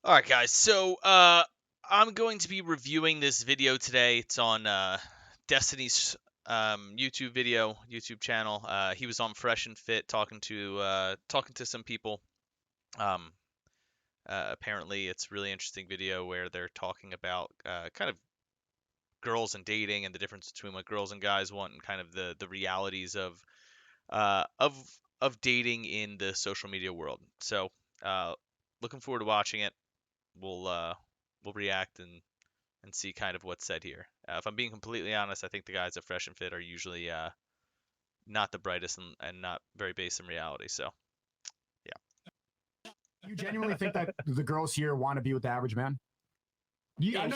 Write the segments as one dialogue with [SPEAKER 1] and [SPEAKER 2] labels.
[SPEAKER 1] All right, guys. So, I'm going to be reviewing this video today. It's on Destiny's YouTube channel. He was on Fresh and Fit talking to some people. Um, Apparently, it's a really interesting video where they're talking about kind of girls and dating and the difference between what girls and guys want and kind of the realities uh, of of dating in the social media world. So, looking forward to watching it. We'll react and see kind of what's said here. If I'm being completely honest, I think the guys at Fresh and Fit are usually not the brightest and not very based in reality. So yeah,
[SPEAKER 2] You genuinely think that the girls here want to be with the average man? I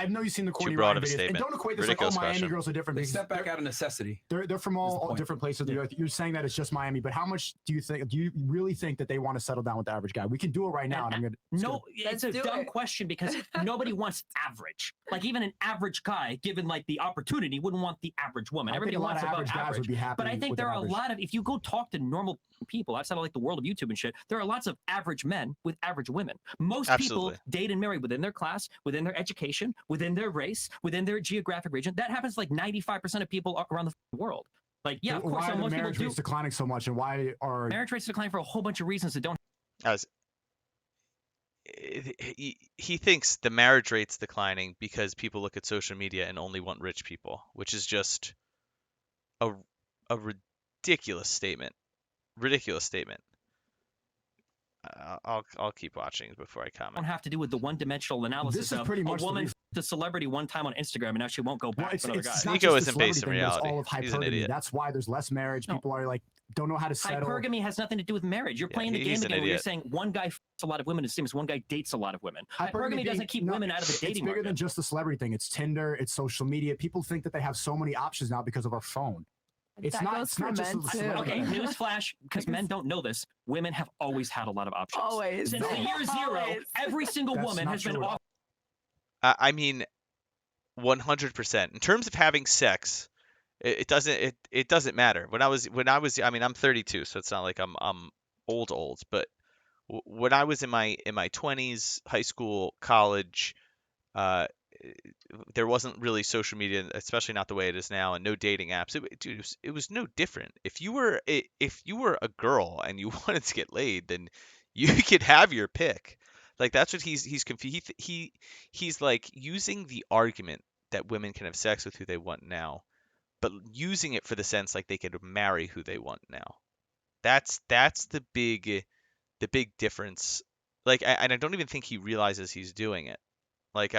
[SPEAKER 2] know you've seen the
[SPEAKER 1] too
[SPEAKER 2] Courtney
[SPEAKER 1] broad
[SPEAKER 2] Ryan
[SPEAKER 1] of a
[SPEAKER 2] videos, and
[SPEAKER 1] statement.
[SPEAKER 2] don't equate this
[SPEAKER 1] Ridiculous
[SPEAKER 2] like, oh, Miami
[SPEAKER 1] question.
[SPEAKER 2] girls are different.
[SPEAKER 3] They step back out of necessity.
[SPEAKER 2] They're from all different places of the earth. You're saying that it's just Miami, but how much do you really think that they want to settle down with the average guy? We can do it right now, and I'm gonna.
[SPEAKER 4] No, it's a dumb question because nobody wants average. Like even an average guy, given like the opportunity, wouldn't want the average woman. Everybody wants above
[SPEAKER 2] average guys would be happy.
[SPEAKER 4] But I think there are a lot of, if you go talk to normal people outside of like the world of YouTube and shit, there are lots of average men with average women. Most
[SPEAKER 1] Absolutely.
[SPEAKER 4] people date and marry within their class, within their education, within their race, within their geographic region. That happens to like 95% of people around the world. Like, yeah, of course.
[SPEAKER 2] Why
[SPEAKER 4] So
[SPEAKER 2] are the
[SPEAKER 4] most
[SPEAKER 2] marriage
[SPEAKER 4] people
[SPEAKER 2] rates declining so much, and why are
[SPEAKER 4] marriage rates declining for a whole bunch of reasons that don't.
[SPEAKER 1] As he thinks the marriage rate's declining because people look at social media and only want rich people, which is just a ridiculous statement. Ridiculous statement. I'll keep watching before I comment.
[SPEAKER 4] Don't have to do with the one-dimensional analysis
[SPEAKER 2] This is
[SPEAKER 4] of
[SPEAKER 2] pretty much
[SPEAKER 4] a woman the celebrity one time on Instagram and now she won't go back with another guy.
[SPEAKER 1] Sneako isn't based in reality.
[SPEAKER 2] All of
[SPEAKER 1] He's an idiot.
[SPEAKER 2] That's why there's less marriage. People are like don't know how to settle.
[SPEAKER 4] Hypergamy has nothing to do with marriage. You're playing the game again where you're saying one guy a lot of women is the same as one guy dates a lot of women. Hypergamy doesn't keep women out of the dating market.
[SPEAKER 2] It's bigger than just the celebrity thing. It's Tinder, it's social media. People think that they have so many options now because of our phone. It's not just
[SPEAKER 4] okay, newsflash, because men don't know this. Women have always had a lot of options.
[SPEAKER 5] Always.
[SPEAKER 4] Since the year zero, every single woman has been off.
[SPEAKER 1] I mean, 100%. In terms of having sex, it doesn't matter. When I was I mean, I'm 32, so it's not like I'm old, but when I was in my 20s, high school, college, there wasn't really social media, especially not the way it is now, and no dating apps. It was no different. If you were a girl and you wanted to get laid, then you could have your pick. Like that's what he's confused. He's like using the argument that women can have sex with who they want now, but using it for the sense like they could marry who they want now. That's the big difference. Like, and I don't even think he realizes he's doing it. Like,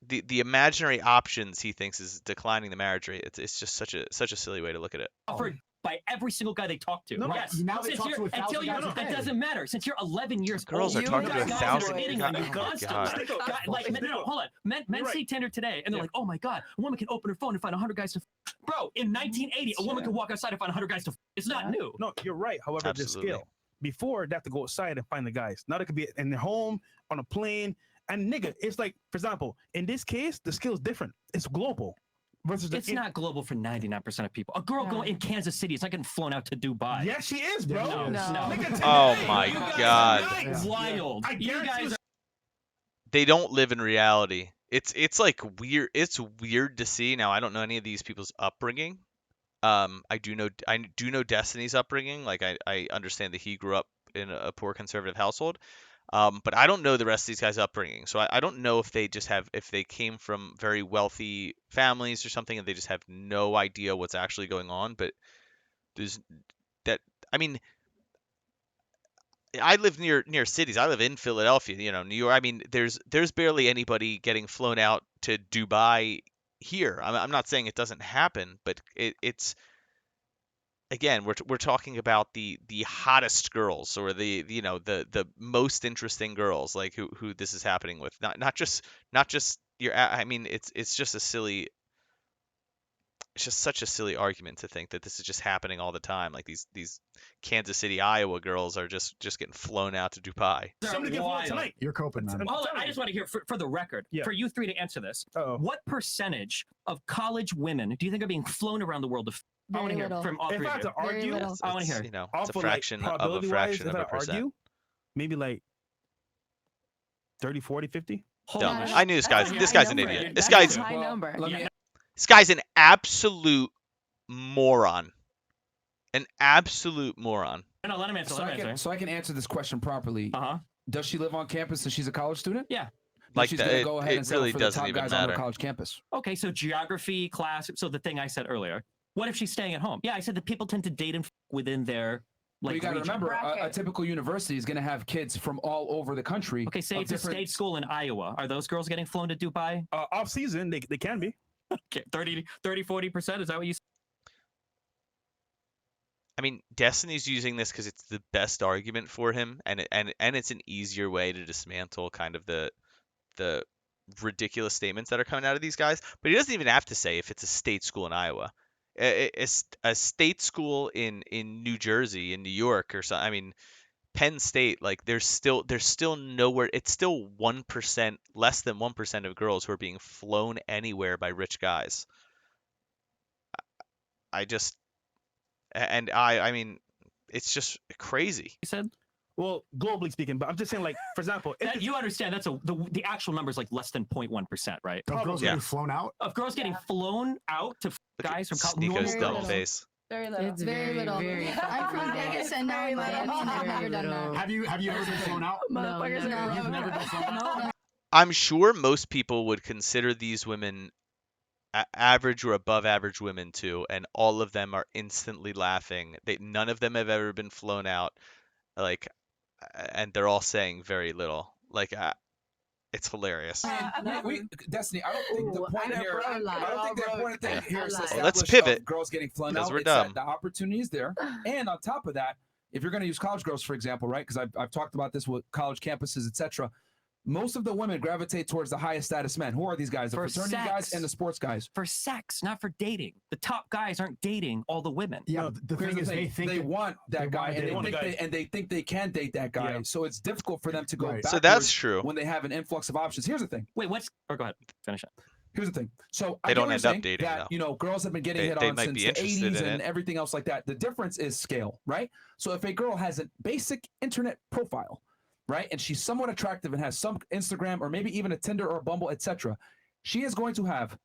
[SPEAKER 1] the imaginary options he thinks is declining the marriage rate. It's just such a silly way to look at it.
[SPEAKER 4] Offered by every single guy they talk to.
[SPEAKER 2] No,
[SPEAKER 4] yes.
[SPEAKER 2] now they talk to 1,000 guys.
[SPEAKER 4] That doesn't matter. Since you're 11 years
[SPEAKER 1] Girls
[SPEAKER 4] old,
[SPEAKER 1] are talking to 1,000
[SPEAKER 4] guys. Like, no, hold on. Men see Tinder today, and they're like, oh my god, a woman can open her phone and find 100 guys to. Bro, in 1980, a woman could walk outside and find 100 guys to. It's not new.
[SPEAKER 3] No, you're right. However, the scale. Before, they have to go outside and find the guys. Now they could be in their home, on a plane. And nigga, it's like, for example, in this case, the skill is different. It's global.
[SPEAKER 4] It's not global for 99% of people. A girl going in Kansas City is not getting flown out to Dubai.
[SPEAKER 3] Yes, she is, bro.
[SPEAKER 4] No.
[SPEAKER 1] Oh my god.
[SPEAKER 4] Wild. You guys
[SPEAKER 1] they don't live in reality. It's like weird. It's weird to see. Now I don't know any of these people's upbringing. I do know Destiny's upbringing. Like I understand that he grew up in a poor conservative household. But I don't know the rest of these guys' upbringing, so I don't know if they came from very wealthy families or something, and they just have no idea what's actually going on. But I mean, I live near cities. I live in Philadelphia, New York. I mean, there's barely anybody getting flown out to Dubai here. I'm not saying it doesn't happen, but it's. Again, we're talking about the hottest girls or the most interesting girls, like who this is happening with. Not just your. I mean, it's just such a silly argument to think that this is just happening all the time. Like these Kansas City, Iowa girls are just getting flown out to Dubai.
[SPEAKER 3] Somebody get flown tonight.
[SPEAKER 2] You're coping, man.
[SPEAKER 4] Hold on, I just want to hear for the record, for you three to answer this. What percentage of college women do you think are being flown around the world I want to hear
[SPEAKER 5] little.
[SPEAKER 4] from all
[SPEAKER 3] If
[SPEAKER 4] three
[SPEAKER 3] I
[SPEAKER 4] of
[SPEAKER 3] had
[SPEAKER 4] you.
[SPEAKER 3] to argue,
[SPEAKER 5] little.
[SPEAKER 1] It's,
[SPEAKER 4] I wanna hear.
[SPEAKER 1] you know,
[SPEAKER 3] off
[SPEAKER 1] it's a
[SPEAKER 3] of, like,
[SPEAKER 1] fraction of a
[SPEAKER 3] probability-wise,
[SPEAKER 1] fraction
[SPEAKER 3] if
[SPEAKER 1] of
[SPEAKER 3] I
[SPEAKER 1] a percent.
[SPEAKER 3] argue, maybe like 30, 40, 50.
[SPEAKER 1] Dumb.
[SPEAKER 5] that's-
[SPEAKER 1] I knew this
[SPEAKER 5] that's
[SPEAKER 1] guy's
[SPEAKER 5] a
[SPEAKER 1] this
[SPEAKER 5] high
[SPEAKER 1] guy's an
[SPEAKER 5] number.
[SPEAKER 1] idiot. This
[SPEAKER 5] That's
[SPEAKER 1] guy's
[SPEAKER 5] a high number.
[SPEAKER 6] Let
[SPEAKER 4] Yeah.
[SPEAKER 6] me,
[SPEAKER 1] this guy's an absolute moron. An absolute moron.
[SPEAKER 4] No, let him answer.
[SPEAKER 6] so,
[SPEAKER 4] Let him answer.
[SPEAKER 6] so I can answer this question properly.
[SPEAKER 4] Uh-huh.
[SPEAKER 6] Does she live on campus and she's a college student?
[SPEAKER 4] Yeah.
[SPEAKER 6] Then
[SPEAKER 1] Like
[SPEAKER 6] she's
[SPEAKER 1] that,
[SPEAKER 6] gonna go ahead
[SPEAKER 1] it
[SPEAKER 6] and settle
[SPEAKER 1] really
[SPEAKER 6] for the
[SPEAKER 1] doesn't
[SPEAKER 6] top
[SPEAKER 1] even
[SPEAKER 6] guys on
[SPEAKER 1] matter.
[SPEAKER 6] her college campus.
[SPEAKER 4] Okay, so geography class. So the thing I said earlier. What if she's staying at home? Yeah, I said that people tend to date and within their
[SPEAKER 6] But you got to
[SPEAKER 4] region.
[SPEAKER 6] remember, a
[SPEAKER 5] Bracket.
[SPEAKER 6] typical university is going to have kids from all over the country.
[SPEAKER 4] Okay, say
[SPEAKER 6] of
[SPEAKER 4] it's a
[SPEAKER 6] different-
[SPEAKER 4] state school in Iowa. Are those girls getting flown to Dubai?
[SPEAKER 3] Off season, they can be.
[SPEAKER 4] Okay, 30, 40%? Is that what you said?
[SPEAKER 1] I mean, Destiny's using this because it's the best argument for him, and it's an easier way to dismantle kind of the ridiculous statements that are coming out of these guys. But he doesn't even have to say if it's a state school in Iowa, a state school in New Jersey, in New York, or something. I mean, Penn State, like there's still nowhere. It's still 1%, less than 1% of girls who are being flown anywhere by rich guys. I mean, it's just crazy.
[SPEAKER 4] You said
[SPEAKER 3] Well, globally speaking, but I'm just saying, like, for example, if
[SPEAKER 4] that you understand that's the actual number is like less than 0.1%, right?
[SPEAKER 2] Of girls
[SPEAKER 3] Probably.
[SPEAKER 2] getting flown out.
[SPEAKER 4] Of girls getting flown out to guys from college.
[SPEAKER 1] Sneako's
[SPEAKER 5] Very
[SPEAKER 1] dumb
[SPEAKER 5] little.
[SPEAKER 1] face.
[SPEAKER 5] Very little.
[SPEAKER 7] It's
[SPEAKER 5] very
[SPEAKER 7] very,
[SPEAKER 5] little.
[SPEAKER 7] very
[SPEAKER 5] I'm from
[SPEAKER 7] fucking
[SPEAKER 5] Vegas and now in Miami. I've never done that.
[SPEAKER 2] Have you ever been flown out?
[SPEAKER 5] Motherfuckers
[SPEAKER 7] never.
[SPEAKER 5] are
[SPEAKER 2] You've never been flown out?
[SPEAKER 5] No.
[SPEAKER 1] I'm sure most people would consider these women average or above average women too, and all of them are instantly laughing. None of them have ever been flown out, like, and they're all saying very little. Like, it's hilarious.
[SPEAKER 6] Destiny, I don't think the point here. I don't think the important thing here is to
[SPEAKER 1] Well, let's
[SPEAKER 6] establish
[SPEAKER 1] pivot,
[SPEAKER 6] girls getting flown
[SPEAKER 1] because
[SPEAKER 6] out.
[SPEAKER 1] we're
[SPEAKER 6] It's that
[SPEAKER 1] dumb.
[SPEAKER 6] the opportunity is there, and on top of that, if you're going to use college girls, for example, right? Because I've talked about this with college campuses, etc. Most of the women gravitate towards the highest status men. Who are these guys? The
[SPEAKER 4] For
[SPEAKER 6] fraternity
[SPEAKER 4] sex.
[SPEAKER 6] guys and the sports guys.
[SPEAKER 4] For sex, not for dating. The top guys aren't dating all the women.
[SPEAKER 2] Yeah,
[SPEAKER 3] No,
[SPEAKER 2] but the
[SPEAKER 6] Here's
[SPEAKER 2] thing
[SPEAKER 6] the
[SPEAKER 2] is,
[SPEAKER 6] thing,
[SPEAKER 2] they think
[SPEAKER 6] they want that
[SPEAKER 2] they
[SPEAKER 6] guy,
[SPEAKER 2] wanna
[SPEAKER 6] and
[SPEAKER 2] date
[SPEAKER 6] they,
[SPEAKER 2] one
[SPEAKER 6] think
[SPEAKER 3] guy.
[SPEAKER 6] they think they can date that guy.
[SPEAKER 3] Yeah.
[SPEAKER 6] So it's difficult for them to go
[SPEAKER 2] Right.
[SPEAKER 6] backwards
[SPEAKER 1] So that's true.
[SPEAKER 6] when they have an influx of options. Here's the thing.
[SPEAKER 4] Wait, what's? Or go ahead, finish it.
[SPEAKER 6] Here's the thing. So I
[SPEAKER 1] They
[SPEAKER 6] get
[SPEAKER 1] don't
[SPEAKER 6] what
[SPEAKER 1] end
[SPEAKER 6] you're
[SPEAKER 1] up
[SPEAKER 6] saying,
[SPEAKER 1] dating,
[SPEAKER 6] that,
[SPEAKER 1] though.
[SPEAKER 6] you know, girls have been getting
[SPEAKER 1] They-
[SPEAKER 6] hit
[SPEAKER 1] they
[SPEAKER 6] on
[SPEAKER 1] might
[SPEAKER 6] since
[SPEAKER 1] be
[SPEAKER 6] the
[SPEAKER 1] interested
[SPEAKER 6] 80s
[SPEAKER 1] in
[SPEAKER 6] and
[SPEAKER 1] it.
[SPEAKER 6] everything else like that. The difference is scale, right? So if a girl has a basic internet profile, right, and she's somewhat attractive and has some Instagram or maybe even a Tinder or a Bumble, etc., she is going to have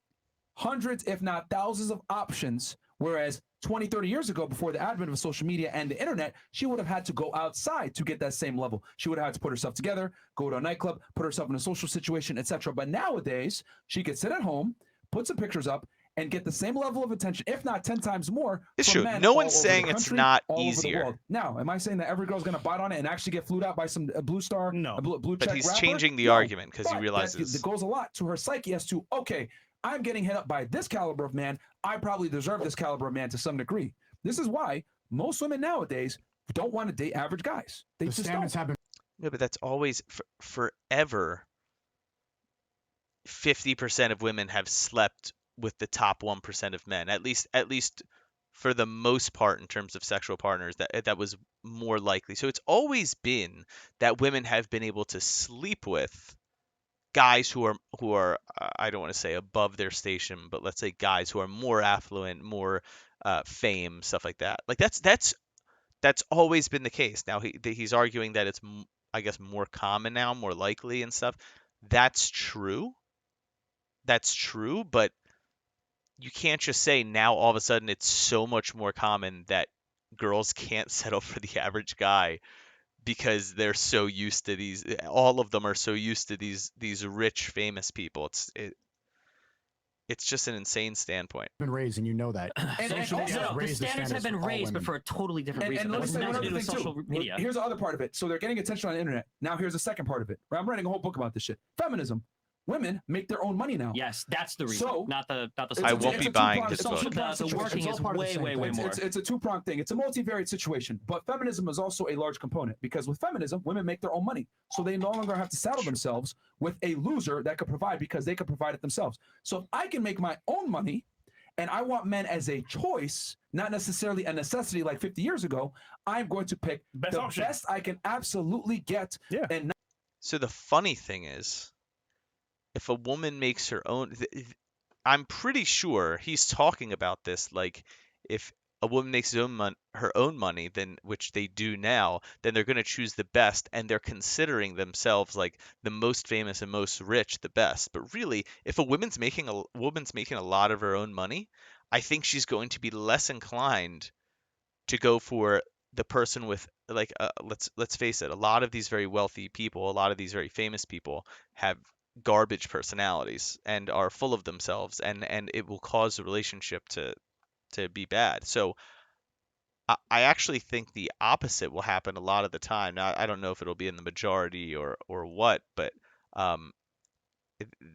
[SPEAKER 6] hundreds, if not thousands of options, whereas 20, 30 years ago, before the advent of social media and the internet, she would have had to go outside to get that same level. She would have had to put herself together, go to a nightclub, put herself in a social situation, etc. But nowadays, she could sit at home, put some pictures up, and get the same level of attention, if not 10 times more.
[SPEAKER 1] It's
[SPEAKER 6] from
[SPEAKER 1] true.
[SPEAKER 6] men
[SPEAKER 1] No
[SPEAKER 6] all
[SPEAKER 1] one's
[SPEAKER 6] over the
[SPEAKER 1] saying it's
[SPEAKER 6] country,
[SPEAKER 1] not
[SPEAKER 6] all over the
[SPEAKER 1] easier.
[SPEAKER 6] world. Now, am I saying that every girl's going to bite on it and actually get flued out by some blue star,
[SPEAKER 3] No.
[SPEAKER 6] a blue
[SPEAKER 1] But
[SPEAKER 6] check
[SPEAKER 1] he's
[SPEAKER 6] rapper?
[SPEAKER 1] changing the
[SPEAKER 6] No.
[SPEAKER 1] argument because he
[SPEAKER 6] But
[SPEAKER 1] realizes
[SPEAKER 6] that goes a lot to her psyche as to, okay, I'm getting hit up by this caliber of man. I probably deserve this caliber of man to some degree. This is why most women nowadays don't want to date average guys. They
[SPEAKER 2] the
[SPEAKER 6] just
[SPEAKER 2] standards
[SPEAKER 6] don't.
[SPEAKER 2] have been
[SPEAKER 1] no, but that's always forever. 50% of women have slept with the top 1% of men. At least for the most part, in terms of sexual partners, that was more likely. So it's always been that women have been able to sleep with guys who are I don't want to say above their station, but let's say guys who are more affluent, more fame, stuff like that. Like that's always been the case. Now he's arguing that it's I guess more common now, more likely and stuff. That's true. That's true, but you can't just say now all of a sudden it's so much more common that girls can't settle for the average guy because they're so used to all of them are so used to these rich famous people. It's just an insane standpoint.
[SPEAKER 2] raised, and you know that.
[SPEAKER 6] And
[SPEAKER 2] Social media has
[SPEAKER 4] the
[SPEAKER 2] raised the
[SPEAKER 4] standards have
[SPEAKER 2] standards
[SPEAKER 4] been
[SPEAKER 2] for all
[SPEAKER 4] raised, but
[SPEAKER 2] women.
[SPEAKER 4] for a totally different reason.
[SPEAKER 6] And let me
[SPEAKER 4] It's
[SPEAKER 6] say one
[SPEAKER 4] nothing to
[SPEAKER 6] other
[SPEAKER 4] do with
[SPEAKER 6] thing
[SPEAKER 4] social
[SPEAKER 6] too.
[SPEAKER 4] media.
[SPEAKER 6] Here's the other part of it. So they're getting attention on the internet. Now here's the second part of it. I'm writing a whole book about this shit. Feminism. Women make their own money now.
[SPEAKER 4] Yes, that's the reason.
[SPEAKER 6] So-
[SPEAKER 4] not the
[SPEAKER 6] It's
[SPEAKER 1] I
[SPEAKER 6] a-
[SPEAKER 1] won't
[SPEAKER 6] it's
[SPEAKER 1] be
[SPEAKER 6] a
[SPEAKER 1] buying
[SPEAKER 6] two-pronged-
[SPEAKER 1] this
[SPEAKER 6] it's a
[SPEAKER 1] book.
[SPEAKER 6] two-pronged
[SPEAKER 4] The
[SPEAKER 6] situation.
[SPEAKER 4] working
[SPEAKER 2] It's all
[SPEAKER 4] is
[SPEAKER 2] part of the
[SPEAKER 4] way,
[SPEAKER 2] same
[SPEAKER 4] way,
[SPEAKER 2] thing.
[SPEAKER 4] way more.
[SPEAKER 6] It's a two-pronged thing. It's a multivariate situation. But feminism is also a large component because with feminism, women make their own money. So they no longer have to saddle themselves with a loser that could provide because they could provide it themselves. So if I can make my own money and I want men as a choice, not necessarily a necessity like 50 years ago, I'm going to pick
[SPEAKER 3] Best
[SPEAKER 6] the
[SPEAKER 3] option.
[SPEAKER 6] best I can absolutely get.
[SPEAKER 3] Yeah.
[SPEAKER 6] And not
[SPEAKER 1] So the funny thing is, if a woman makes her own, I'm pretty sure he's talking about this like if a woman makes her own money, then which they do now, then they're going to choose the best, and they're considering themselves like the most famous and most rich, the best. But really, if a woman's making a lot of her own money, I think she's going to be less inclined to go for the person with like let's face it, a lot of these very wealthy people, a lot of these very famous people have garbage personalities and are full of themselves, and it will cause the relationship to be bad. So I actually think the opposite will happen a lot of the time. Now I don't know if it'll be in the majority or what, but um,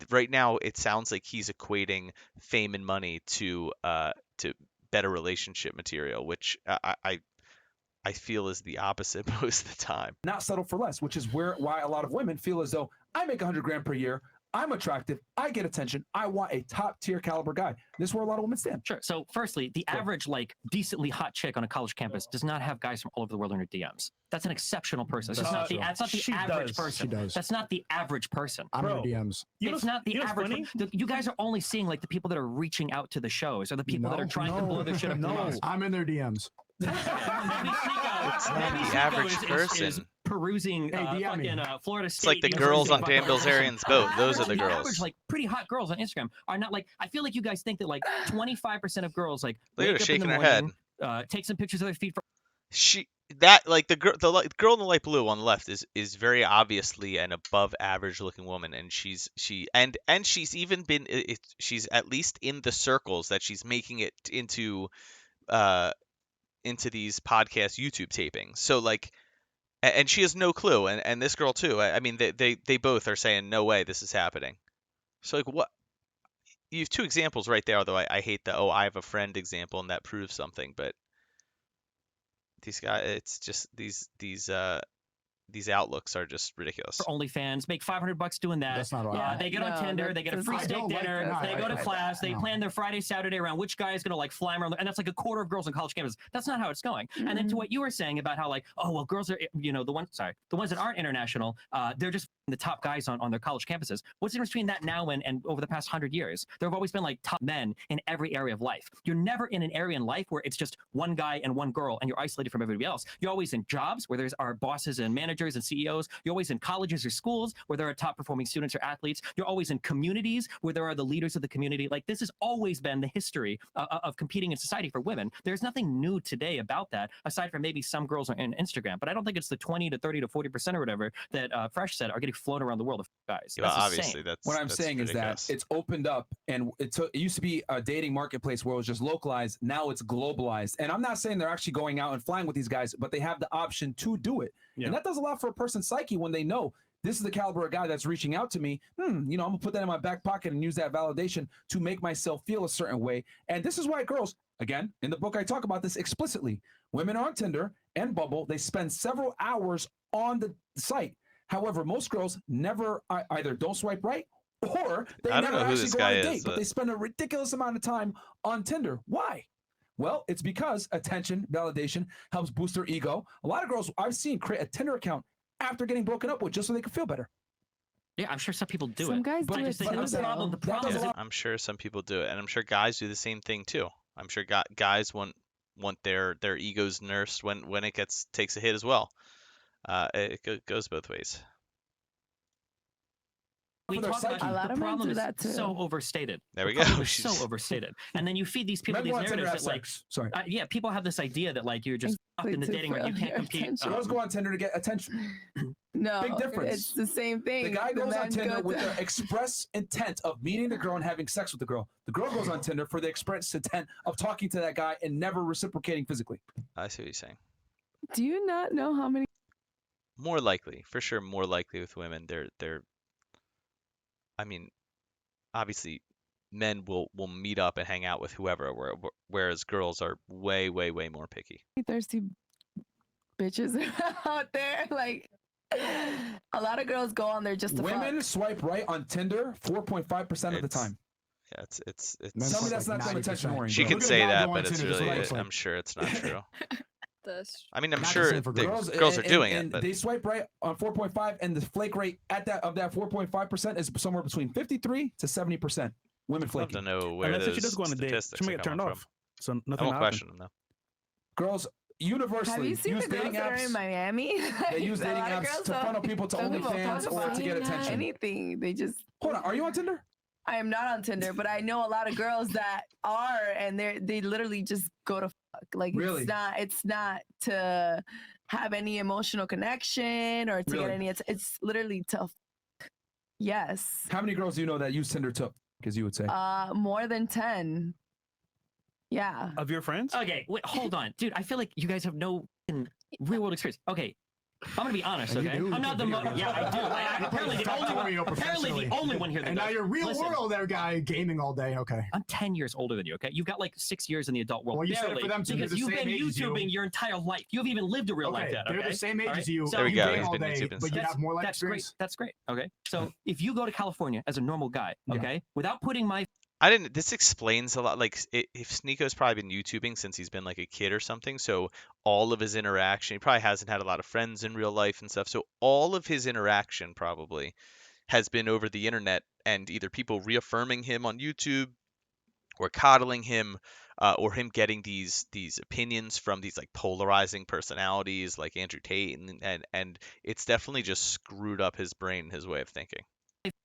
[SPEAKER 1] right now it sounds like he's equating fame and money to better relationship material, which I feel is the opposite most of the time.
[SPEAKER 6] Not settle for less, which is why a lot of women feel as though I make 100 grand per year. I'm attractive. I get attention. I want a top tier caliber guy. This is where a lot of women stand.
[SPEAKER 4] Sure. So firstly, the average like decently hot chick on a college campus does not have guys from all over the world in her DMs. That's an exceptional person. It's just not the average person.
[SPEAKER 2] She does.
[SPEAKER 4] That's not the average person.
[SPEAKER 2] I'm in her DMs.
[SPEAKER 4] It's not the average. You guys are only seeing like the people that are reaching out to the shows or the people that are trying to blow their shit up.
[SPEAKER 2] No, I'm in their DMs.
[SPEAKER 1] It's not the average person.
[SPEAKER 4] Is perusing fucking Florida State.
[SPEAKER 1] It's like the girls on Dan Bilzerian's boat. Those are the girls.
[SPEAKER 4] Average, like pretty hot girls on Instagram are not like. I feel like you guys think that like 25% of girls like
[SPEAKER 1] look at her shaking her head.
[SPEAKER 4] Take some pictures of their feet.
[SPEAKER 1] Like the girl in the light blue on the left is very obviously an above average looking woman, and she's even been she's at least in the circles that she's making it into these podcast YouTube tapings. So like, and she has no clue, and this girl too. I mean, they both are saying no way this is happening. So like, what? You have two examples right there. Although I hate the I have a friend example, and that proves something. But these guys, it's just these outlooks are just ridiculous.
[SPEAKER 4] For OnlyFans, make $500 doing that.
[SPEAKER 2] That's not right.
[SPEAKER 4] They get on Tinder, they get a free steak dinner, they go to class, they plan their Friday, Saturday around which guy is going to like fly around, and that's like a quarter of girls on college campuses. That's not how it's going. And then to what you were saying about how like, oh well, girls are, the ones that aren't international, they're just the top guys on their college campuses. What's the difference between that now and over the past 100 years? There have always been like top men in every area of life. You're never in an area in life where it's just one guy and one girl and you're isolated from everybody else. You're always in jobs where there's our bosses and managers and CEOs. You're always in colleges or schools where there are top performing students or athletes. You're always in communities where there are the leaders of the community. Like this has always been the history of competing in society for women. There's nothing new today about that, aside from maybe some girls are in Instagram. But I don't think it's the 20 to 30 to 40% or whatever that Fresh said are getting flown around the world of guys.
[SPEAKER 1] Yeah, obviously,
[SPEAKER 6] what I'm saying
[SPEAKER 1] ridiculous.
[SPEAKER 6] is that it's opened up, and it used to be a dating marketplace where it was just localized. Now it's globalized, and I'm not saying they're actually going out and flying with these guys, but they have the option to do it, and that does a lot for a person's psyche when they know this is the caliber of guy that's reaching out to me. I'm gonna put that in my back pocket and use that validation to make myself feel a certain way. And this is why girls, again, in the book I talk about this explicitly. Women on Tinder and Bumble, they spend several hours on the site. However, most girls never either don't swipe right or they never actually go on a date, but they spend a ridiculous amount of time on Tinder. Why? Well, it's because attention, validation helps boost their ego. A lot of girls I've seen create a Tinder account after getting broken up with just so they can feel better.
[SPEAKER 4] Yeah, I'm sure some people do
[SPEAKER 5] Some
[SPEAKER 4] it.
[SPEAKER 5] guys do it.
[SPEAKER 4] The problem is
[SPEAKER 1] I'm sure some people do it, and I'm sure guys do the same thing too. I'm sure guys want their egos nursed when it takes a hit as well. It goes both ways.
[SPEAKER 4] We talk about
[SPEAKER 5] A lot
[SPEAKER 4] the
[SPEAKER 5] of men
[SPEAKER 4] problem
[SPEAKER 5] do
[SPEAKER 4] is
[SPEAKER 5] that too.
[SPEAKER 4] so overstated.
[SPEAKER 1] There we
[SPEAKER 4] The problem
[SPEAKER 1] go.
[SPEAKER 4] is so overstated. And then you feed these people
[SPEAKER 6] Men
[SPEAKER 4] these
[SPEAKER 6] go on Tinder
[SPEAKER 4] narratives
[SPEAKER 6] to
[SPEAKER 4] that
[SPEAKER 6] have
[SPEAKER 4] like,
[SPEAKER 6] sex. Sorry.
[SPEAKER 4] people have this idea that like you're just fucked in the dating room. You can't compete.
[SPEAKER 6] Girls go on Tinder to get attention.
[SPEAKER 5] No,
[SPEAKER 6] Big difference.
[SPEAKER 5] It's the same thing.
[SPEAKER 6] The guy goes on
[SPEAKER 5] men
[SPEAKER 6] Tinder
[SPEAKER 5] go
[SPEAKER 6] with
[SPEAKER 5] to-
[SPEAKER 6] the express intent of meeting the girl and having sex with the girl. The girl goes on Tinder for the express intent of talking to that guy and never reciprocating physically.
[SPEAKER 1] I see what you're saying.
[SPEAKER 5] Do you not know how many?
[SPEAKER 1] More likely, for sure, more likely with women. They're. I mean, obviously, men will meet up and hang out with whoever, whereas girls are way more picky.
[SPEAKER 5] Thirsty bitches out there. Like a lot of girls go on there just to
[SPEAKER 6] Women
[SPEAKER 5] fuck.
[SPEAKER 6] swipe right on Tinder 4.5% of the time.
[SPEAKER 1] Yeah, it's.
[SPEAKER 2] Men
[SPEAKER 6] Tell me
[SPEAKER 2] fuck
[SPEAKER 6] that's
[SPEAKER 2] like
[SPEAKER 6] not them
[SPEAKER 2] 90%.
[SPEAKER 6] attention oriented.
[SPEAKER 1] She can
[SPEAKER 2] Look at a
[SPEAKER 1] say
[SPEAKER 2] guy
[SPEAKER 1] that,
[SPEAKER 2] go on
[SPEAKER 1] but it's
[SPEAKER 2] Tinder just
[SPEAKER 1] really.
[SPEAKER 2] like-
[SPEAKER 1] I'm sure it's not true.
[SPEAKER 7] That's
[SPEAKER 1] I mean, I'm
[SPEAKER 2] Not the
[SPEAKER 1] sure
[SPEAKER 2] same for
[SPEAKER 1] the
[SPEAKER 2] girls.
[SPEAKER 1] girls are doing it,
[SPEAKER 6] and
[SPEAKER 1] but
[SPEAKER 6] they swipe right on 4.5, and the flake rate of that 4.5% is somewhere between 53 to 70%. Women
[SPEAKER 1] I'd love
[SPEAKER 6] flaking.
[SPEAKER 1] to know where
[SPEAKER 3] Unless
[SPEAKER 1] those
[SPEAKER 3] she does go on a date,
[SPEAKER 1] statistics
[SPEAKER 3] she might
[SPEAKER 1] are
[SPEAKER 3] get turned
[SPEAKER 1] coming
[SPEAKER 3] off. So
[SPEAKER 1] I
[SPEAKER 3] nothing
[SPEAKER 1] won't
[SPEAKER 3] happened.
[SPEAKER 1] question him though.
[SPEAKER 6] Girls
[SPEAKER 5] Have
[SPEAKER 6] universally
[SPEAKER 5] you seen
[SPEAKER 6] use
[SPEAKER 5] the girls
[SPEAKER 6] dating
[SPEAKER 5] that are in
[SPEAKER 6] apps.
[SPEAKER 5] Miami?
[SPEAKER 6] They use
[SPEAKER 5] A
[SPEAKER 6] dating
[SPEAKER 5] lot of
[SPEAKER 6] apps
[SPEAKER 5] girls
[SPEAKER 6] to
[SPEAKER 5] don't-
[SPEAKER 6] funnel people to
[SPEAKER 5] don't give a
[SPEAKER 6] OnlyFans
[SPEAKER 5] fuck
[SPEAKER 6] or to
[SPEAKER 5] about
[SPEAKER 6] get attention.
[SPEAKER 5] anything. They just
[SPEAKER 6] Hold on, are you on Tinder?
[SPEAKER 5] I am not on Tinder, but I know a lot of girls that are, and they literally just go to fuck. Like
[SPEAKER 6] Really?
[SPEAKER 5] it's not to have any emotional connection or to
[SPEAKER 6] Really?
[SPEAKER 5] get any. It's literally to. Yes.
[SPEAKER 6] How many girls do you know that use Tinder to? Because you would say.
[SPEAKER 5] More than 10. Yeah.
[SPEAKER 3] Of your friends?
[SPEAKER 4] Okay, wait, hold on, dude. I feel like you guys have no real world experience. Okay, I'm gonna be honest.
[SPEAKER 2] And you
[SPEAKER 4] Okay,
[SPEAKER 2] do.
[SPEAKER 4] I'm not the yeah, I do. Apparently the only one. Apparently the only one here that
[SPEAKER 2] And now
[SPEAKER 4] does.
[SPEAKER 2] you're real
[SPEAKER 4] Listen,
[SPEAKER 2] world there, guy, gaming all day. Okay.
[SPEAKER 4] I'm 10 years older than you. Okay, you've got like 6 years in the adult world.
[SPEAKER 2] Well, you said it
[SPEAKER 4] barely,
[SPEAKER 2] for them too. They're
[SPEAKER 4] because
[SPEAKER 2] the
[SPEAKER 4] you've
[SPEAKER 2] same
[SPEAKER 4] been
[SPEAKER 2] age as you.
[SPEAKER 4] YouTubing your entire life. You haven't even lived a real life
[SPEAKER 2] Okay,
[SPEAKER 4] yet.
[SPEAKER 2] they're
[SPEAKER 4] Okay,
[SPEAKER 2] the same age
[SPEAKER 4] All
[SPEAKER 2] as you.
[SPEAKER 4] So
[SPEAKER 1] There we
[SPEAKER 2] you
[SPEAKER 1] go,
[SPEAKER 2] game
[SPEAKER 1] he's
[SPEAKER 2] all
[SPEAKER 1] been
[SPEAKER 2] day,
[SPEAKER 1] YouTubing
[SPEAKER 2] but you
[SPEAKER 4] That's-
[SPEAKER 2] have more life
[SPEAKER 4] that's great.
[SPEAKER 2] experience.
[SPEAKER 4] That's great. Okay, so if you go to California as a normal guy,
[SPEAKER 2] Yeah.
[SPEAKER 4] okay, without putting my
[SPEAKER 1] I didn't. This explains a lot. Like, if Sneako's probably been YouTubing since he's been like a kid or something, so all of his interaction, he probably hasn't had a lot of friends in real life and stuff. So all of his interaction probably has been over the internet, and either people reaffirming him on YouTube, or coddling him, or him getting these opinions from these like polarizing personalities like Andrew Tate, and it's definitely just screwed up his brain, his way of thinking.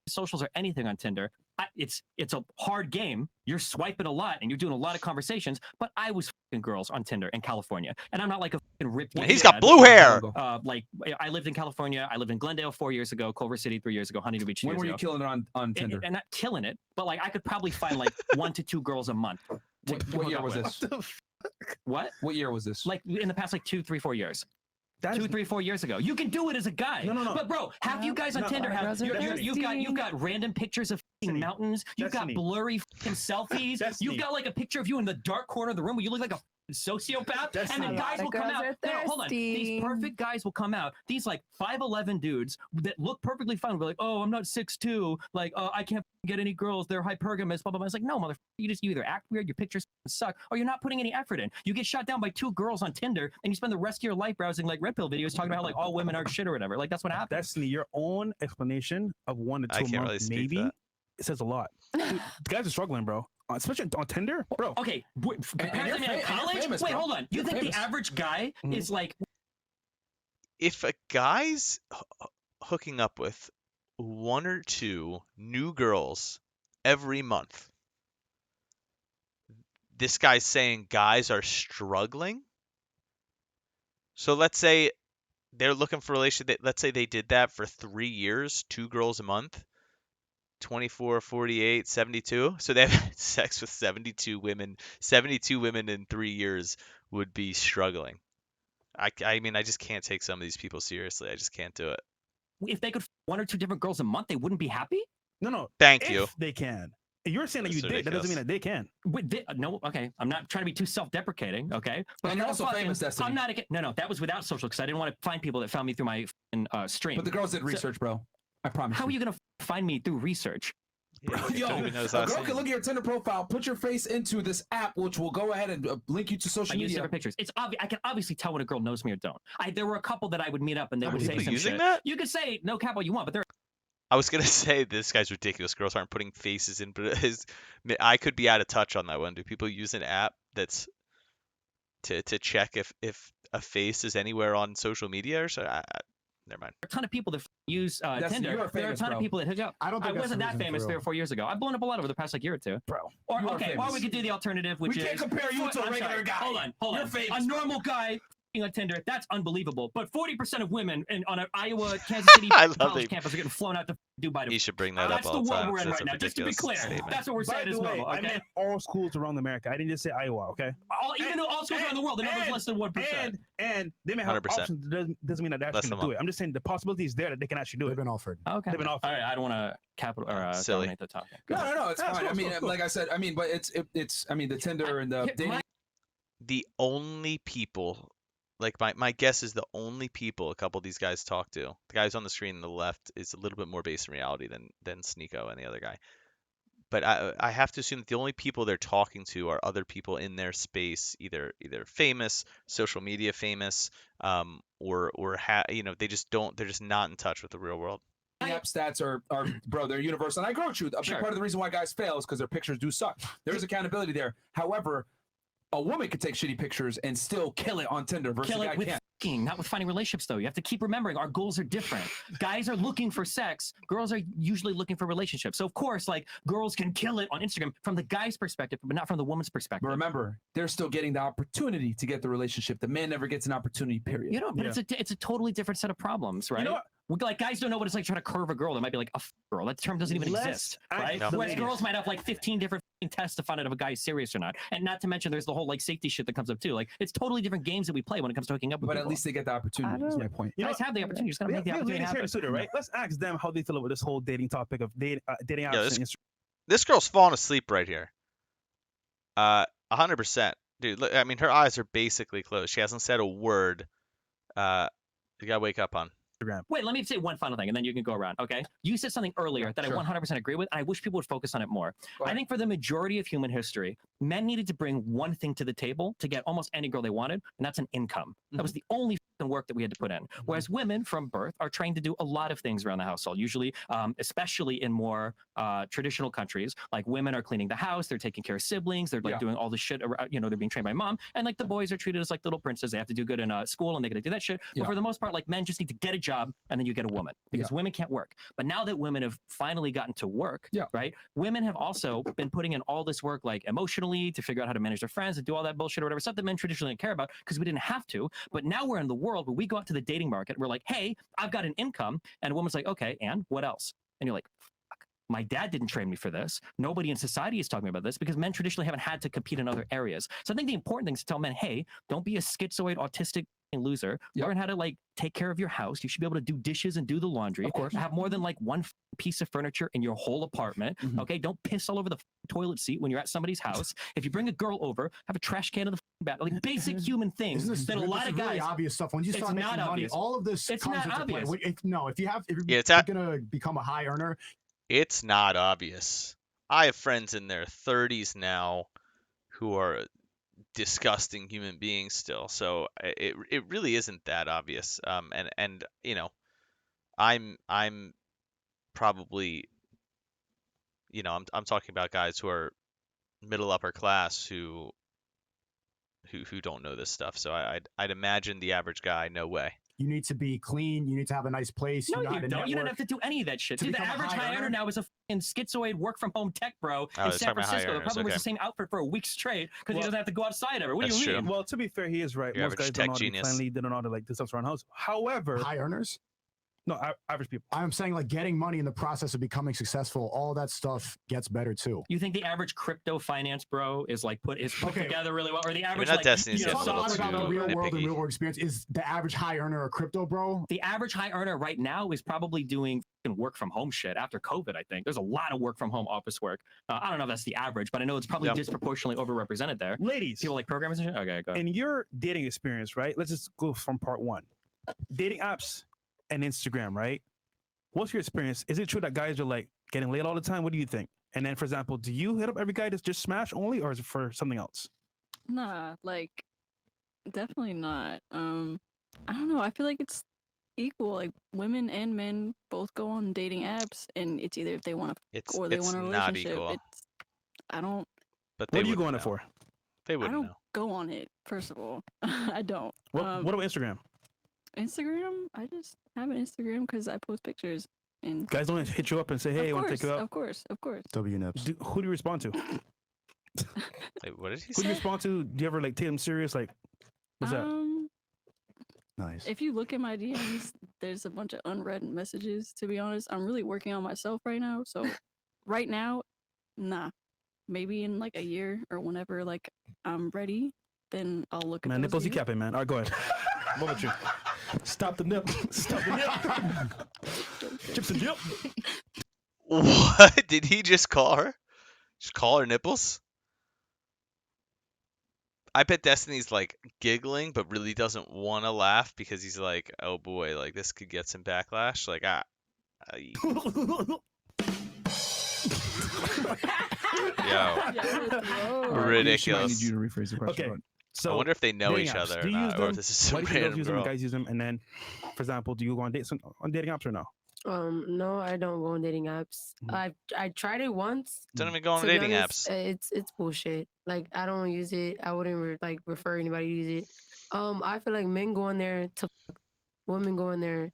[SPEAKER 4] socials or anything on Tinder, it's a hard game. You're swiping a lot and you're doing a lot of conversations. But I was fucking girls on Tinder in California, and I'm not like a fucking ripped.
[SPEAKER 1] And
[SPEAKER 4] gay
[SPEAKER 1] he's got
[SPEAKER 4] dad.
[SPEAKER 1] blue hair.
[SPEAKER 4] Like I lived in California. I lived in Glendale 4 years ago, Culver City 3 years ago, Huntington Beach 2
[SPEAKER 6] When
[SPEAKER 4] years
[SPEAKER 6] were you
[SPEAKER 4] ago.
[SPEAKER 6] killing it on Tinder?
[SPEAKER 4] And not killing it, but like I could probably find like 1 to 2 girls a month. to
[SPEAKER 6] What
[SPEAKER 4] hook
[SPEAKER 6] year
[SPEAKER 4] up
[SPEAKER 6] was
[SPEAKER 4] with.
[SPEAKER 6] this?
[SPEAKER 4] What?
[SPEAKER 6] What year was this?
[SPEAKER 4] Like in the past like 2, 3, 4 years.
[SPEAKER 3] That is
[SPEAKER 4] 2, 3, 4 years ago. You can do it as a guy.
[SPEAKER 3] No.
[SPEAKER 4] But bro, have you guys on
[SPEAKER 3] No,
[SPEAKER 4] Tinder have you've got random pictures of
[SPEAKER 3] Destiny.
[SPEAKER 4] mountains. You've got
[SPEAKER 3] Destiny.
[SPEAKER 4] blurry selfies.
[SPEAKER 3] Destiny.
[SPEAKER 4] You've got like a picture of you in the dark corner of the room where you look like a sociopath.
[SPEAKER 3] Destiny.
[SPEAKER 4] And then
[SPEAKER 5] A lot
[SPEAKER 4] guys
[SPEAKER 5] of
[SPEAKER 4] will come
[SPEAKER 5] girls
[SPEAKER 4] out.
[SPEAKER 5] are
[SPEAKER 4] No, hold on. These
[SPEAKER 5] thirsty.
[SPEAKER 4] perfect guys will come out. These like 5'11" dudes that look perfectly fine. We're like, oh, I'm not 6'2". Like, I can't get any girls. They're hypergamous. Blah blah blah. It's like, no, motherfucker. You either act weird, your pictures suck, or you're not putting any effort in. You get shot down by 2 girls on Tinder, and you spend the rest of your life browsing like red pill videos, talking about how like all women are shit or whatever. Like that's what happens.
[SPEAKER 3] Destiny, your own explanation of 1 to 2
[SPEAKER 1] I can't
[SPEAKER 3] months,
[SPEAKER 1] really speak to
[SPEAKER 3] maybe,
[SPEAKER 1] that.
[SPEAKER 3] it says a lot. Dude, the guys are struggling, bro. Especially on Tinder, bro.
[SPEAKER 4] Okay, apparently
[SPEAKER 6] you're
[SPEAKER 4] in college.
[SPEAKER 6] famous,
[SPEAKER 4] Wait,
[SPEAKER 6] bro.
[SPEAKER 4] hold on. You
[SPEAKER 6] You're
[SPEAKER 4] think
[SPEAKER 6] famous.
[SPEAKER 4] the average guy
[SPEAKER 3] Mhm.
[SPEAKER 4] is like
[SPEAKER 1] If a guy's hooking up with 1 or 2 new girls every month, this guy's saying guys are struggling? So let's say they're looking for a relationship. Let's say they did that for 3 years, 2 girls a month, 24, 48, 72. So they have sex with 72 women. 72 women in 3 years would be struggling. I mean, I just can't take some of these people seriously. I just can't do it.
[SPEAKER 4] if they could 1 or 2 different girls a month, they wouldn't be happy?
[SPEAKER 3] No.
[SPEAKER 1] Thank
[SPEAKER 3] If
[SPEAKER 1] you.
[SPEAKER 3] they can. You're saying that
[SPEAKER 1] That's
[SPEAKER 3] you did. That doesn't mean
[SPEAKER 1] ridiculous.
[SPEAKER 3] that they can.
[SPEAKER 4] No, okay. I'm not trying to be too self-deprecating, okay?
[SPEAKER 6] And you're
[SPEAKER 4] I'm
[SPEAKER 6] also
[SPEAKER 4] fucking-
[SPEAKER 6] famous, Destiny.
[SPEAKER 4] I'm not no. That was without social because I didn't want to find people that found me through my stream.
[SPEAKER 6] But the girls did research, bro. I promise.
[SPEAKER 4] How are you gonna find me through research?
[SPEAKER 1] Yeah, you
[SPEAKER 6] Yo,
[SPEAKER 1] don't even know his
[SPEAKER 6] a
[SPEAKER 1] last
[SPEAKER 6] girl
[SPEAKER 1] name.
[SPEAKER 6] can look at your Tinder profile, put your face into this app, which will go ahead and link you to
[SPEAKER 4] I
[SPEAKER 6] social
[SPEAKER 4] use
[SPEAKER 6] media.
[SPEAKER 4] different pictures. It's obvious. I can obviously tell when a girl knows me or don't. There were a couple that I would meet up and they
[SPEAKER 1] Are
[SPEAKER 4] would say
[SPEAKER 1] people
[SPEAKER 4] some
[SPEAKER 1] using
[SPEAKER 4] shit.
[SPEAKER 1] that?
[SPEAKER 4] You could say no cap all you want, but there
[SPEAKER 1] I was gonna say this guy's ridiculous. Girls aren't putting faces in, but I could be out of touch on that one. Do people use an app that's to check if a face is anywhere on social media or so? Never mind.
[SPEAKER 4] are a ton of people that use
[SPEAKER 6] That's-
[SPEAKER 4] Tinder.
[SPEAKER 6] you are
[SPEAKER 4] There are a
[SPEAKER 6] famous,
[SPEAKER 4] ton
[SPEAKER 6] bro.
[SPEAKER 4] of people that hook up.
[SPEAKER 2] I don't
[SPEAKER 4] I
[SPEAKER 2] think that's
[SPEAKER 4] wasn't
[SPEAKER 2] the
[SPEAKER 4] that
[SPEAKER 2] reason
[SPEAKER 4] famous
[SPEAKER 2] for
[SPEAKER 4] 3 or
[SPEAKER 2] real.
[SPEAKER 4] 4 years ago. I've blown up a lot over the past like year or two.
[SPEAKER 3] Bro.
[SPEAKER 4] Or
[SPEAKER 6] You are
[SPEAKER 4] okay, or
[SPEAKER 6] famous.
[SPEAKER 4] we could do the alternative, which
[SPEAKER 6] We
[SPEAKER 4] is
[SPEAKER 6] can't compare you to a
[SPEAKER 4] I'm
[SPEAKER 6] regular
[SPEAKER 4] sorry.
[SPEAKER 6] guy.
[SPEAKER 4] Hold on.
[SPEAKER 6] You're famous,
[SPEAKER 4] A
[SPEAKER 6] bro.
[SPEAKER 4] normal guy on Tinder, that's unbelievable. But 40% of women on an Iowa, Kansas City
[SPEAKER 1] I love
[SPEAKER 4] college
[SPEAKER 1] it.
[SPEAKER 4] campus are getting flown out to Dubai.
[SPEAKER 1] He should bring that up
[SPEAKER 4] That's the
[SPEAKER 1] all the
[SPEAKER 4] world
[SPEAKER 1] time.
[SPEAKER 4] we're in
[SPEAKER 1] 'Cause
[SPEAKER 4] right now.
[SPEAKER 1] that's a
[SPEAKER 4] Just to be
[SPEAKER 1] ridiculous
[SPEAKER 4] clear,
[SPEAKER 1] statement.
[SPEAKER 4] that's what we're
[SPEAKER 3] By
[SPEAKER 4] saying
[SPEAKER 3] the
[SPEAKER 4] is
[SPEAKER 3] way,
[SPEAKER 4] normal.
[SPEAKER 3] I
[SPEAKER 4] Okay.
[SPEAKER 3] meant all schools around America. I didn't just say Iowa, okay?
[SPEAKER 4] Even though all schools around the world, the number's less than 1%.
[SPEAKER 3] And they may have
[SPEAKER 1] 100%.
[SPEAKER 3] options. Doesn't mean that they're
[SPEAKER 1] Less
[SPEAKER 3] actually
[SPEAKER 1] than
[SPEAKER 3] going to do
[SPEAKER 1] one.
[SPEAKER 3] it. I'm just saying the possibility is there that they can actually do
[SPEAKER 2] They've
[SPEAKER 3] it.
[SPEAKER 2] been offered.
[SPEAKER 4] Okay.
[SPEAKER 3] They've been offered.
[SPEAKER 4] All right. I don't want to
[SPEAKER 1] Silly.
[SPEAKER 4] dominate the topic.
[SPEAKER 6] No, it's
[SPEAKER 3] Yeah,
[SPEAKER 6] fine.
[SPEAKER 3] it's
[SPEAKER 6] I mean,
[SPEAKER 3] cool, it's cool.
[SPEAKER 6] like I said, I mean, but it's. I mean, the Tinder and the
[SPEAKER 4] Here,
[SPEAKER 6] dating.
[SPEAKER 1] The only people, like my guess is the only people a couple of these guys talk to, the guys on the screen on the left is a little bit more based in reality than Sneako and the other guy. But I have to assume that the only people they're talking to are other people in their space, either famous, social media famous, they just don't, they're just not in touch with the real world.
[SPEAKER 6] app stats are bro, they're universal. And I agree with you. A big
[SPEAKER 4] Sure.
[SPEAKER 6] part of the reason why guys fail is because their pictures do suck. There's accountability there. However, a woman could take shitty pictures and still kill it on Tinder versus
[SPEAKER 4] Kill
[SPEAKER 6] a guy
[SPEAKER 4] it with
[SPEAKER 6] can't.
[SPEAKER 4] fucking, not with finding relationships, though. You have to keep remembering our goals are different. Guys are looking for sex. Girls are usually looking for relationships. So, of course, like, girls can kill it on Instagram from the guy's perspective, but not from the woman's perspective.
[SPEAKER 6] But remember, they're still getting the opportunity to get the relationship. The man never gets an opportunity, period.
[SPEAKER 4] You know, but it's a totally different set of problems, right?
[SPEAKER 3] You know what?
[SPEAKER 4] Like, guys don't know what it's like trying to curve a girl. That might be like a girl. That term doesn't even exist, right?
[SPEAKER 3] No.
[SPEAKER 4] Whereas girls might have like 15 different tests to find out if a guy is serious or not. And not to mention, there's the whole like safety shit that comes up too. Like, it's totally different games that we play when it comes to hooking up with
[SPEAKER 6] But
[SPEAKER 4] people.
[SPEAKER 6] at least they get the opportunity. Is my point.
[SPEAKER 3] You know,
[SPEAKER 4] guys have the opportunity. You just gotta make the opportunity happen.
[SPEAKER 3] Here, right? Let's ask them how they feel about this whole dating topic of dating apps. And
[SPEAKER 1] This girl's falling asleep right here. 100%, dude. Look, I mean, her eyes are basically closed. She hasn't said a word. You gotta wake up on.
[SPEAKER 3] Instagram.
[SPEAKER 4] Wait, let me say one final thing, and then you can go around, okay? You said something earlier that
[SPEAKER 6] sure.
[SPEAKER 4] I 100% agree with, and I wish people would focus on it more.
[SPEAKER 6] Go
[SPEAKER 4] I
[SPEAKER 6] ahead.
[SPEAKER 4] think for the majority of human history, men needed to bring one thing to the table to get almost any girl they wanted, and that's an income. That was the only fucking work that we had to put in. Whereas women from birth are trained to do a lot of things around the household, usually, especially in more traditional countries. Like, women are cleaning the house, they're taking care of siblings, they're like
[SPEAKER 6] Yeah.
[SPEAKER 4] doing all the shit, you know, they're being trained by mom, and like the boys are treated as like little princes. They have to do good in school, and they got to do that shit. But
[SPEAKER 6] Yeah.
[SPEAKER 4] for the most part, like, men just need to get a job, and then you get a woman, because women can't work. But now that women have finally gotten to work,
[SPEAKER 6] Yeah.
[SPEAKER 4] right? Women have also been putting in all this work, like emotionally, to figure out how to manage their friends and do all that bullshit or whatever, stuff that men traditionally didn't care about because we didn't have to. But now we're in the world where we go out to the dating market, we're like, hey, I've got an income, and a woman's like, okay, and what else? And you're like, fuck, my dad didn't train me for this. Nobody in society is talking about this because men traditionally haven't had to compete in other areas. So I think the important thing is to tell men, hey, don't be a schizoid, autistic loser.
[SPEAKER 6] Yep.
[SPEAKER 4] Learn how to like take care of your house. You should be able to do dishes and do the laundry.
[SPEAKER 6] Of course.
[SPEAKER 4] Have more than like one piece of furniture in your whole apartment.
[SPEAKER 6] Mhm.
[SPEAKER 4] Okay, don't piss all over the toilet seat when you're at somebody's house. If you bring a girl over, have a trash can in the bath. Like, basic human things that a lot of
[SPEAKER 2] really
[SPEAKER 4] guys.
[SPEAKER 2] obvious stuff. When you
[SPEAKER 4] It's
[SPEAKER 2] start making
[SPEAKER 4] not
[SPEAKER 2] money,
[SPEAKER 4] obvious.
[SPEAKER 2] all of this
[SPEAKER 4] It's
[SPEAKER 2] comes
[SPEAKER 4] not
[SPEAKER 2] into play.
[SPEAKER 4] obvious.
[SPEAKER 2] If you're
[SPEAKER 1] Yeah, it's
[SPEAKER 2] gonna become a high earner,
[SPEAKER 1] It's not obvious. I have friends in their 30s now who are disgusting human beings still. So it really isn't that obvious. And you know, I'm probably, you know, I'm talking about guys who are middle upper class who don't know this stuff. So I'd imagine the average guy, no way.
[SPEAKER 2] you need to be clean. You need to have a nice place.
[SPEAKER 4] No,
[SPEAKER 2] know how
[SPEAKER 4] you
[SPEAKER 2] to
[SPEAKER 4] don't. You don't
[SPEAKER 2] network.
[SPEAKER 4] have to do any of that shit.
[SPEAKER 2] To
[SPEAKER 4] Dude, the
[SPEAKER 2] become a
[SPEAKER 4] average
[SPEAKER 2] high
[SPEAKER 4] high earner
[SPEAKER 2] earner?
[SPEAKER 4] now is a fucking schizoid work from home tech bro
[SPEAKER 1] Oh,
[SPEAKER 4] in
[SPEAKER 1] they're
[SPEAKER 4] San
[SPEAKER 1] talking about high
[SPEAKER 4] Francisco. That
[SPEAKER 1] earners,
[SPEAKER 4] probably wears
[SPEAKER 1] okay.
[SPEAKER 4] the same outfit for a week straight because he
[SPEAKER 3] Well,
[SPEAKER 4] doesn't have to go outside ever. What do
[SPEAKER 1] That's
[SPEAKER 4] you
[SPEAKER 1] true.
[SPEAKER 4] mean?
[SPEAKER 3] Well, to be fair, he is right.
[SPEAKER 1] Your
[SPEAKER 3] Most
[SPEAKER 1] average
[SPEAKER 3] guys
[SPEAKER 1] tech
[SPEAKER 3] don't know how to be
[SPEAKER 1] genius.
[SPEAKER 3] cleanly, they don't know how to like do stuff around the house. However,
[SPEAKER 2] High earners.
[SPEAKER 3] no, average people.
[SPEAKER 2] I'm saying like getting money in the process of becoming successful. All that stuff gets better too.
[SPEAKER 4] You think the average crypto finance bro is put
[SPEAKER 2] Okay.
[SPEAKER 4] together really well, or the average
[SPEAKER 1] not
[SPEAKER 4] like
[SPEAKER 1] Destiny's
[SPEAKER 2] You
[SPEAKER 1] getting
[SPEAKER 2] talk
[SPEAKER 1] a
[SPEAKER 2] a
[SPEAKER 1] little
[SPEAKER 2] lot about the
[SPEAKER 1] too
[SPEAKER 2] real world and
[SPEAKER 1] nitpicky.
[SPEAKER 2] real world experience. Is the average high earner a crypto bro?
[SPEAKER 4] the average high earner right now is probably doing fucking work from home shit after COVID. I think there's a lot of work from home office work. I don't know if that's the average, but I know it's probably
[SPEAKER 1] Yep.
[SPEAKER 4] disproportionately overrepresented there.
[SPEAKER 3] Ladies,
[SPEAKER 4] People like programmers and shit. Okay, go ahead.
[SPEAKER 3] in your dating experience, right? Let's just go from part one. Dating apps and Instagram, right? What's your experience? Is it true that guys are like getting laid all the time? What do you think? And then, for example, do you hit up every guy that's just smash only, or is it for something else?
[SPEAKER 7] Nah, like definitely not. I don't know. I feel like it's equal. Like women and men both go on dating apps, and it's either if they want to
[SPEAKER 1] It's
[SPEAKER 7] or they
[SPEAKER 1] it's
[SPEAKER 7] want a
[SPEAKER 1] not
[SPEAKER 7] relationship.
[SPEAKER 1] equal.
[SPEAKER 7] It's I don't
[SPEAKER 1] But they
[SPEAKER 3] What are you
[SPEAKER 1] wouldn't
[SPEAKER 3] going
[SPEAKER 1] know.
[SPEAKER 3] it for?
[SPEAKER 1] They
[SPEAKER 7] I
[SPEAKER 1] wouldn't
[SPEAKER 7] don't
[SPEAKER 1] know.
[SPEAKER 7] go on it. First of all, I don't.
[SPEAKER 3] What about Instagram?
[SPEAKER 7] Instagram? I just have an Instagram because I post pictures. And
[SPEAKER 3] Guys don't hit you up and say, "Hey, I
[SPEAKER 7] of
[SPEAKER 3] want to
[SPEAKER 7] course,
[SPEAKER 3] take you out."
[SPEAKER 7] of course, of course.
[SPEAKER 2] W nips.
[SPEAKER 3] Who do you respond to?
[SPEAKER 1] Wait, what did he
[SPEAKER 3] Who do you
[SPEAKER 1] say?
[SPEAKER 3] respond to? Do you ever like take them serious? Like, what's that?
[SPEAKER 2] Nice.
[SPEAKER 7] If you look at my DMs, there's a bunch of unread messages. To be honest, I'm really working on myself right now. So, right now, nah. Maybe in like a year or whenever like I'm ready, then I'll look at
[SPEAKER 3] Man,
[SPEAKER 7] those
[SPEAKER 3] nipples, you
[SPEAKER 7] DMs.
[SPEAKER 3] capping, man. All right, go ahead. What about you? Stop the nip. Stop the nip. Chips and dip.
[SPEAKER 1] What did he just call her? Just call her nipples? I bet Destiny's like giggling, but really doesn't want to laugh because he's like, "Oh boy, like this could get some backlash." Like, yo,
[SPEAKER 7] Yo,
[SPEAKER 6] All right,
[SPEAKER 1] ridiculous.
[SPEAKER 6] She might need you to rephrase the question.
[SPEAKER 3] Okay.
[SPEAKER 6] but-
[SPEAKER 3] So
[SPEAKER 1] I wonder if they know
[SPEAKER 3] dating
[SPEAKER 1] each
[SPEAKER 3] apps,
[SPEAKER 1] other
[SPEAKER 3] do
[SPEAKER 1] or
[SPEAKER 3] you use
[SPEAKER 1] not, or
[SPEAKER 3] them?
[SPEAKER 1] if this is some
[SPEAKER 3] Why do you think girls
[SPEAKER 1] random
[SPEAKER 3] use them and
[SPEAKER 1] girl.
[SPEAKER 3] guys use them? And then, for example, do you go on dates on dating apps or no?
[SPEAKER 8] No, I don't go on dating apps. I tried it once.
[SPEAKER 1] Don't even go on
[SPEAKER 8] To be
[SPEAKER 1] dating
[SPEAKER 8] honest,
[SPEAKER 1] apps.
[SPEAKER 8] it's bullshit. Like I don't use it. I wouldn't refer anybody to use it. I feel like men go in there to fuck, women go in there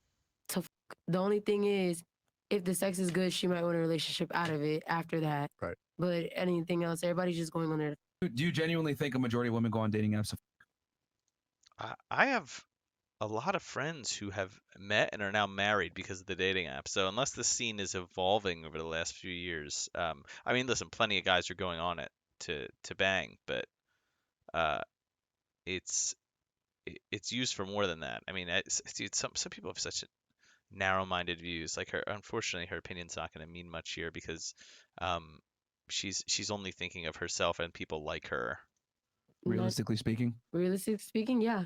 [SPEAKER 8] to fuck. The only thing is, if the sex is good, she might want a relationship out of it after that.
[SPEAKER 2] Right.
[SPEAKER 8] But anything else, everybody's just going on there.
[SPEAKER 6] Do you genuinely think a majority of women go on dating apps?
[SPEAKER 1] I have a lot of friends who have met and are now married because of the dating app. So unless the scene is evolving over the last few years, I mean, listen, plenty of guys are going on it to bang, but uh, it's it's used for more than that. I mean, dude, some people have such narrow-minded views. Like her, unfortunately, her opinion's not going to mean much here because um, she's only thinking of herself and people like her.
[SPEAKER 6] Realistically speaking,
[SPEAKER 8] Yeah.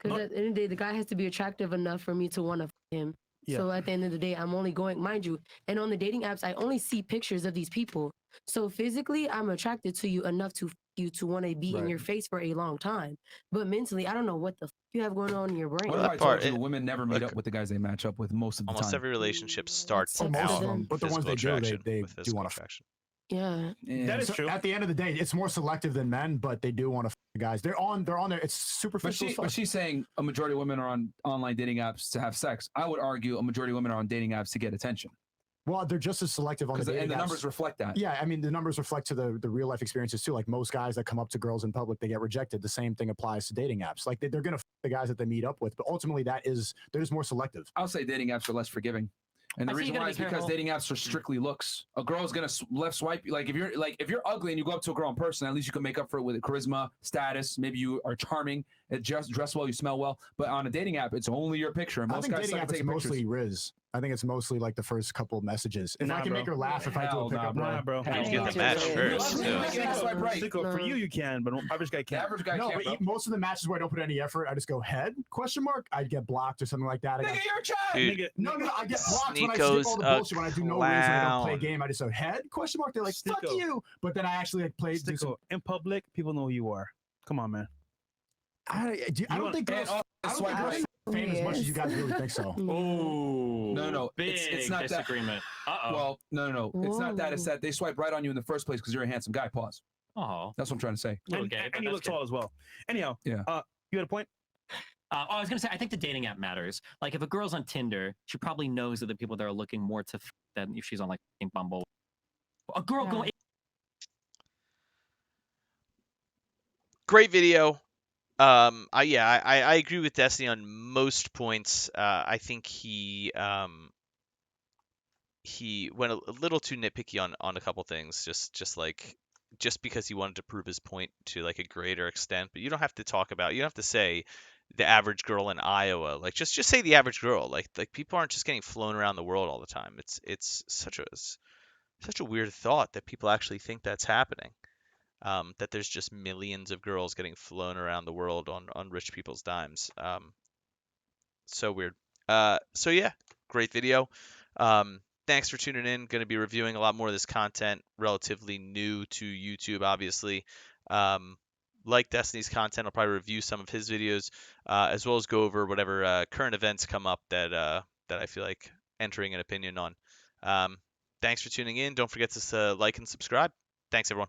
[SPEAKER 8] Because at the end of the day, the guy has to be attractive enough for me to want to him.
[SPEAKER 3] Yeah.
[SPEAKER 8] So at the end of the day, I'm only going, mind you, and on the dating apps, I only see pictures of these people. So physically, I'm attracted to you enough to you to want to be in
[SPEAKER 6] Right.
[SPEAKER 8] your face for a long time. But mentally, I don't know what the you have going on in your brain.
[SPEAKER 6] what
[SPEAKER 1] Well,
[SPEAKER 6] if
[SPEAKER 1] that
[SPEAKER 6] I
[SPEAKER 1] part,
[SPEAKER 6] told you women never meet
[SPEAKER 1] look,
[SPEAKER 6] up with the guys they match up with most of the
[SPEAKER 1] almost
[SPEAKER 6] time?
[SPEAKER 1] every relationship starts
[SPEAKER 8] For
[SPEAKER 2] most
[SPEAKER 1] out
[SPEAKER 2] of them, but the ones
[SPEAKER 1] physical
[SPEAKER 2] they do,
[SPEAKER 1] attraction
[SPEAKER 2] they
[SPEAKER 1] with
[SPEAKER 2] do
[SPEAKER 1] physical
[SPEAKER 2] want to.
[SPEAKER 1] attraction.
[SPEAKER 8] Yeah.
[SPEAKER 6] Yeah.
[SPEAKER 3] That is
[SPEAKER 2] So
[SPEAKER 3] true.
[SPEAKER 2] at the end of the day, it's more selective than men, but they do want to the guys. They're on there. It's superficial.
[SPEAKER 6] But she's saying a majority of women are on online dating apps to have sex. I would argue a majority of women are on dating apps to get attention.
[SPEAKER 2] Well, they're just as selective on the dating
[SPEAKER 6] And the
[SPEAKER 2] apps.
[SPEAKER 6] numbers reflect that.
[SPEAKER 2] Yeah, I mean the numbers reflect to the real life experiences too. Like most guys that come up to girls in public, they get rejected. The same thing applies to dating apps. Like they're gonna the guys that they meet up with, but ultimately they're just more selective.
[SPEAKER 6] I'll say dating apps are less forgiving. And the
[SPEAKER 4] I see you
[SPEAKER 6] reason
[SPEAKER 4] gotta
[SPEAKER 6] why
[SPEAKER 4] be
[SPEAKER 6] is because
[SPEAKER 4] careful.
[SPEAKER 6] dating apps are strictly looks. A girl's gonna left swipe you. Like if you're ugly and you go up to a girl in person, at least you can make up for it with charisma, status. Maybe you are charming, dress well, you smell well. But on a dating app, it's only your picture. And
[SPEAKER 2] I
[SPEAKER 6] most
[SPEAKER 2] think
[SPEAKER 6] guys
[SPEAKER 2] dating
[SPEAKER 6] suck at
[SPEAKER 2] apps is
[SPEAKER 6] taking pictures.
[SPEAKER 2] mostly Riz. I think it's mostly like the first couple of messages. If I
[SPEAKER 3] Nah,
[SPEAKER 2] can
[SPEAKER 3] bro.
[SPEAKER 2] make her laugh, if I do a
[SPEAKER 6] Hell nah,
[SPEAKER 2] pickup,
[SPEAKER 3] Nah, bro.
[SPEAKER 1] You
[SPEAKER 6] Hell
[SPEAKER 1] can get
[SPEAKER 6] nah.
[SPEAKER 1] the match
[SPEAKER 8] Yeah.
[SPEAKER 1] first.
[SPEAKER 6] Ugly,
[SPEAKER 1] too.
[SPEAKER 6] you can't swipe right.
[SPEAKER 3] Sicko, for you can, but average guy
[SPEAKER 6] The
[SPEAKER 3] can't.
[SPEAKER 6] average guy
[SPEAKER 2] no,
[SPEAKER 6] can't, bro.
[SPEAKER 2] but most of the matches where I don't put any effort, I just go head ? I'd get blocked or something like that.
[SPEAKER 6] Nigga, you're a child.
[SPEAKER 1] Dude,
[SPEAKER 3] Nigga,
[SPEAKER 2] No, I get blocked when I
[SPEAKER 1] Sneako's
[SPEAKER 2] skip all the
[SPEAKER 1] a
[SPEAKER 2] bullshit when I do no reason. I don't play a
[SPEAKER 1] clown.
[SPEAKER 2] game. I just go head ? They're like fuck
[SPEAKER 3] Sneako.
[SPEAKER 2] you. But then I actually like play. Do some,
[SPEAKER 3] Sicko, in public, people know who you are. Come on, man.
[SPEAKER 2] I don't think
[SPEAKER 6] And
[SPEAKER 2] girls.
[SPEAKER 6] also
[SPEAKER 2] I don't
[SPEAKER 6] swipe
[SPEAKER 2] think girls
[SPEAKER 6] right.
[SPEAKER 2] fame as much as you
[SPEAKER 5] Yes.
[SPEAKER 2] guys really think so.
[SPEAKER 4] Oh.
[SPEAKER 6] No.
[SPEAKER 4] Big
[SPEAKER 6] It's not that.
[SPEAKER 4] disagreement. Uh-oh.
[SPEAKER 6] Well, no. It's not that. It's
[SPEAKER 8] Whoa.
[SPEAKER 6] that they swipe right on you in the first place because you're a handsome guy. Pause.
[SPEAKER 4] Oh.
[SPEAKER 6] That's what I'm trying to say.
[SPEAKER 4] Little
[SPEAKER 3] And,
[SPEAKER 4] gay, but
[SPEAKER 3] and you
[SPEAKER 4] that's
[SPEAKER 3] look
[SPEAKER 4] good.
[SPEAKER 3] tall as well. Anyhow,
[SPEAKER 6] Yeah.
[SPEAKER 3] You had a point?
[SPEAKER 4] I was gonna say, I think the dating app matters. Like, if a girl's on Tinder, she probably knows that the people that are looking more to than if she's on like Bumble. A girl
[SPEAKER 5] Yeah.
[SPEAKER 4] going.
[SPEAKER 1] Great video. I agree with Destiny on most points. I think he went a little too nitpicky on a couple things, just because he wanted to prove his point to like a greater extent. But you don't have to say the average girl in Iowa. Like just say the average girl. Like people aren't just getting flown around the world all the time. It's such a weird thought that people actually think that's happening. That there's just millions of girls getting flown around the world on rich people's dimes. So weird. So yeah, great video. Thanks for tuning in. Going to be reviewing a lot more of this content, relatively new to YouTube, obviously. Like Destiny's content, I'll probably review some of his videos, as well as go over whatever current events come up that I feel like entering an opinion on. Thanks for tuning in. Don't forget to like and subscribe. Thanks, everyone.